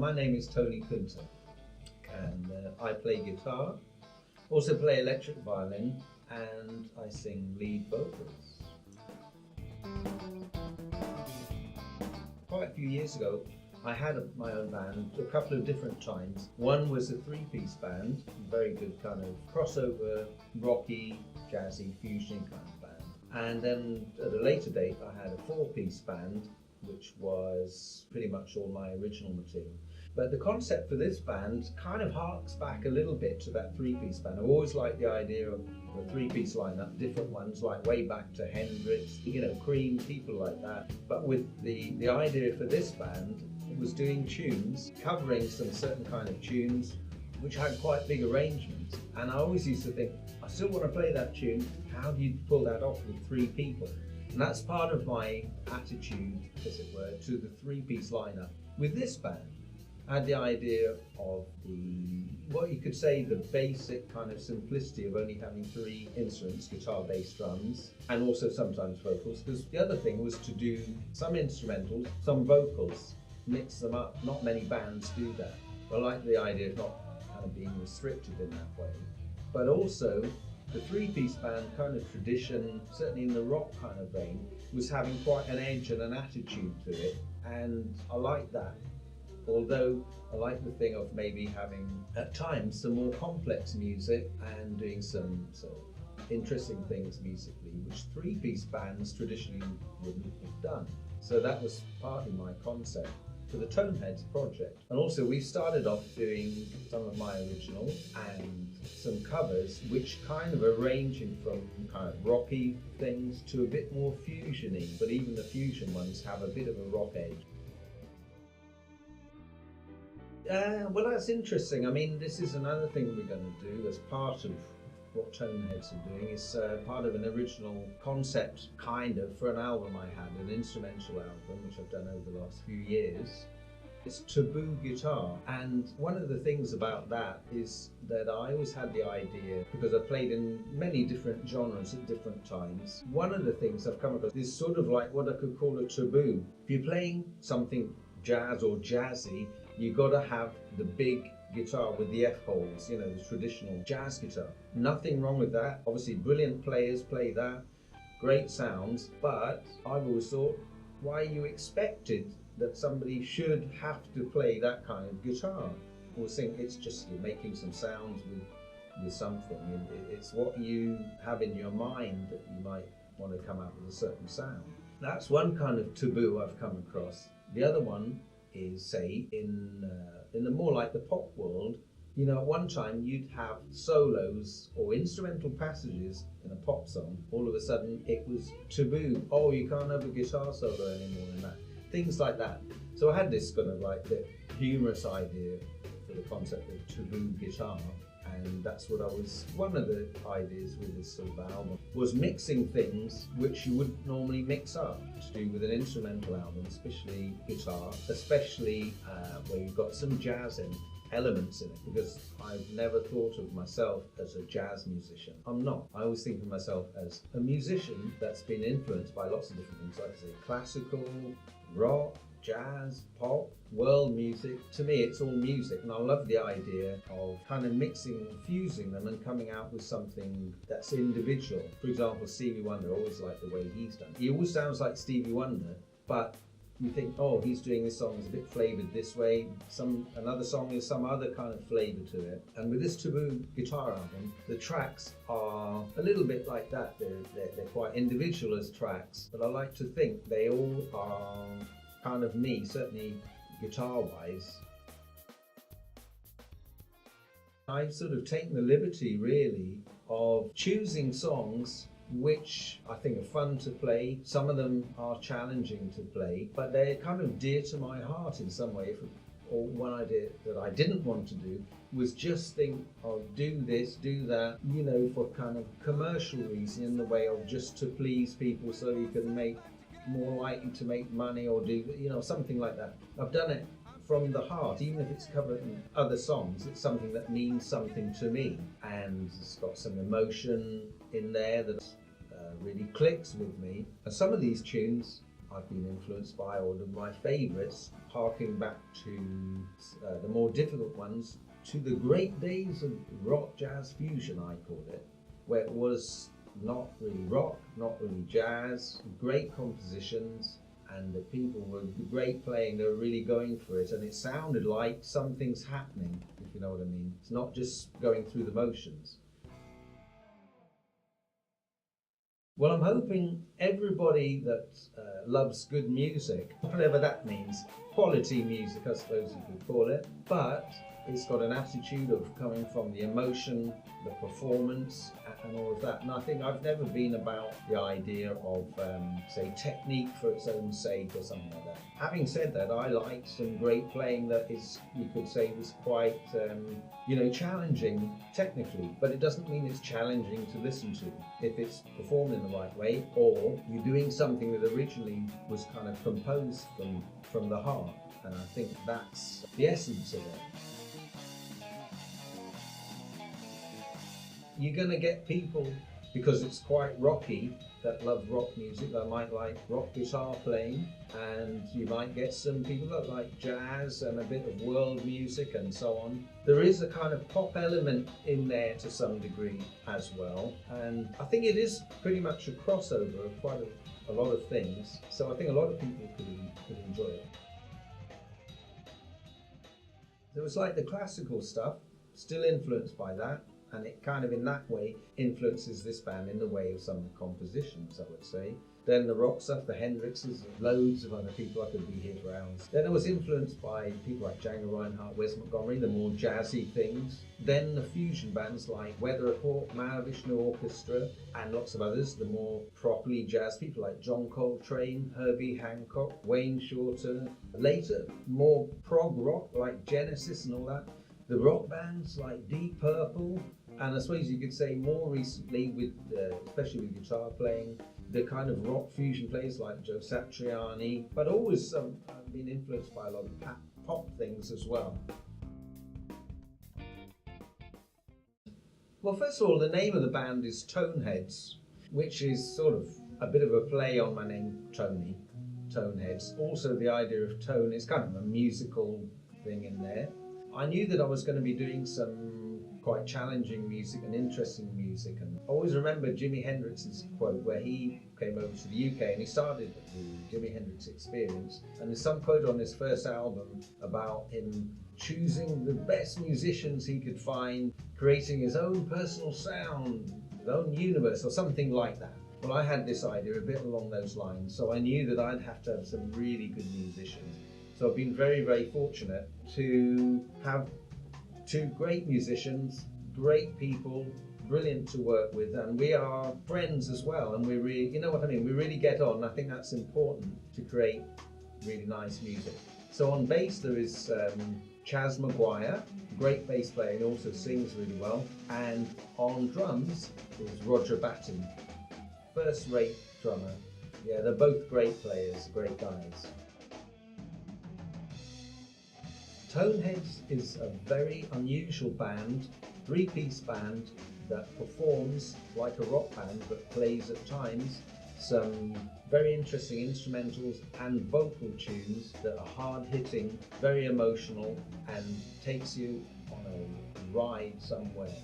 My name is Qunta, and I play guitar, also play electric violin, and I sing lead vocals. Quite a few years ago, I had my own band a couple of different times. One was a three-piece band, very good kind of crossover, rocky, jazzy, fusion kind of band. And then at a later date, I had a four-piece band, which was pretty much all my original material. But the concept for this band kind of harks back a little bit to that three-piece band. I've always liked the idea of a three-piece lineup, different ones, like way back to Hendrix, Cream, people like that. But with the idea for this band, it was doing tunes, covering some certain kind of tunes, which had quite big arrangements. And I always used to think, I still want to play that tune, how do you pull that off with three people? And that's part of my attitude, as it were, to the three-piece lineup. With this band, I had the idea of what you could say, the basic kind of simplicity of only having three instruments, guitar, bass, drums, and also sometimes vocals, because the other thing was to do some instrumentals, some vocals, mix them up. Not many bands do that. I like the idea of not kind of being restricted in that way. But also, the three-piece band kind of tradition, certainly in the rock kind of vein, was having quite an edge and an attitude to it, and I like that. Although I like the thing of maybe having, at times, some more complex music and doing some interesting things musically, which three-piece bands traditionally wouldn't have done. So that was partly my concept for the Toneheadz project. And also we started off doing some of my original and some covers, which kind of are ranging from kind of rocky things to a bit more fusiony, but even the fusion ones have a bit of a rock edge. Well, that's interesting. I mean, this is another thing we're going to do as part of what Toneheadz are doing. Is part of an original concept, kind of, for an album I had, an instrumental album, which I've done over the last few years. It's Taboo Guitar, and one of the things about that is that I always had the idea, because I've played in many different genres at different times, one of the things I've come across is sort of like what I could call a taboo. If you're playing something jazz or jazzy, you've got to have the big guitar with the F-holes, the traditional jazz guitar. Nothing wrong with that. Obviously, brilliant players play that, great sounds, but I've always thought, why you expected that somebody should have to play that kind of guitar? I always think it's just you're making some sounds with something. It's what you have in your mind that you might want to come out with a certain sound. That's one kind of taboo I've come across. The other one is, say, in the more like the pop world, at one time you'd have solos or instrumental passages in a pop song. All of a sudden it was taboo. Oh, you can't have a guitar solo anymore in that. Things like that. So I had this kind of like the humorous idea for the concept of taboo guitar. And that's what one of the ideas with this sort of album was mixing things which you wouldn't normally mix up to do with an instrumental album, especially guitar, especially where you've got some jazz elements in it, because I've never thought of myself as a jazz musician. I'm not. I always think of myself as a musician that's been influenced by lots of different things, like I say, classical, rock, jazz, pop, world music. To me, it's all music, and I love the idea of kind of mixing and fusing them and coming out with something that's individual. For example, Stevie Wonder, I always like the way he's done. He always sounds like Stevie Wonder, but you think, oh, he's doing this song, it's a bit flavoured this way, another song is some other kind of flavour to it. And with this Taboo Guitar album, the tracks are a little bit like that. They're quite individual as tracks, but I like to think they all are kind of me, certainly guitar-wise. I've sort of taken the liberty, really, of choosing songs which I think are fun to play. Some of them are challenging to play, but they're kind of dear to my heart in some way. Or one idea that I didn't want to do was just think of do this, do that, for kind of commercial reason, in the way of just to please people so you can make more likely to make money or do, something like that. I've done it from the heart, even if it's covered in other songs. It's something that means something to me, and it's got some emotion in there that really clicks with me. And some of these tunes I've been influenced by, or my favourites, harking back to the more difficult ones, to the great days of rock jazz fusion, I call it, where it was not really rock, not really jazz, great compositions, and the people were great playing, they were really going for it, and it sounded like something's happening, if you know what I mean. It's not just going through the motions. Well, I'm hoping everybody that loves good music, whatever that means, quality music I suppose you could call it, but it's got an attitude of coming from the emotion, the performance and all of that. And I think I've never been about the idea of, say, technique for its own sake or something like that. Having said that, I like some great playing that is, you could say, was quite, challenging technically, but it doesn't mean it's challenging to listen to if it's performed in the right way, or you're doing something that originally was kind of composed from the heart. And I think that's the essence of it. You're going to get people, because it's quite rocky, that love rock music, that might like rock guitar playing, and you might get some people that like jazz and a bit of world music and so on. There is a kind of pop element in there to some degree as well, and I think it is pretty much a crossover of quite a lot of things, so I think a lot of people could enjoy it. There was like the classical stuff, still influenced by that, and it kind of in that way influences this band in the way of some compositions, I would say. Then the rock stuff, the Hendrixes, loads of other people, I could be here for hours. Then it was influenced by people like Django Reinhardt, Wes Montgomery, the more jazzy things. Then the fusion bands like Weather Report, Mahavishnu Orchestra, and lots of others, the more properly jazz people like John Coltrane, Herbie Hancock, Wayne Shorter. Later, more prog rock like Genesis and all that. The rock bands like Deep Purple, and I suppose you could say more recently, with especially with guitar playing, the kind of rock fusion players like Joe Satriani, but always been influenced by a lot of pop things as well. Well, first of all, the name of the band is Toneheadz, which is sort of a bit of a play on my name, Tony, Toneheadz. Also the idea of tone is kind of a musical thing in there. I knew that I was going to be doing some quite challenging music and interesting music, and I always remember Jimi Hendrix's quote where he came over to the UK and he started the Jimi Hendrix Experience, and there's some quote on his first album about him choosing the best musicians he could find, creating his own personal sound, his own universe or something like that. Well, I had this idea a bit along those lines, so I knew that I'd have to have some really good musicians. So I've been very, very fortunate to have two great musicians, great people, brilliant to work with, and we are friends as well, and we really, you know what I mean, we really get on. I think that's important to create really nice music. So on bass there is Chaz Maguire, great bass player, and also sings really well, and on drums is Roger Batten, first-rate drummer. Yeah, they're both great players, great guys. Toneheadz is a very unusual band, three-piece band that performs like a rock band but plays at times some very interesting instrumentals and vocal tunes that are hard-hitting, very emotional, and takes you on a ride somewhere.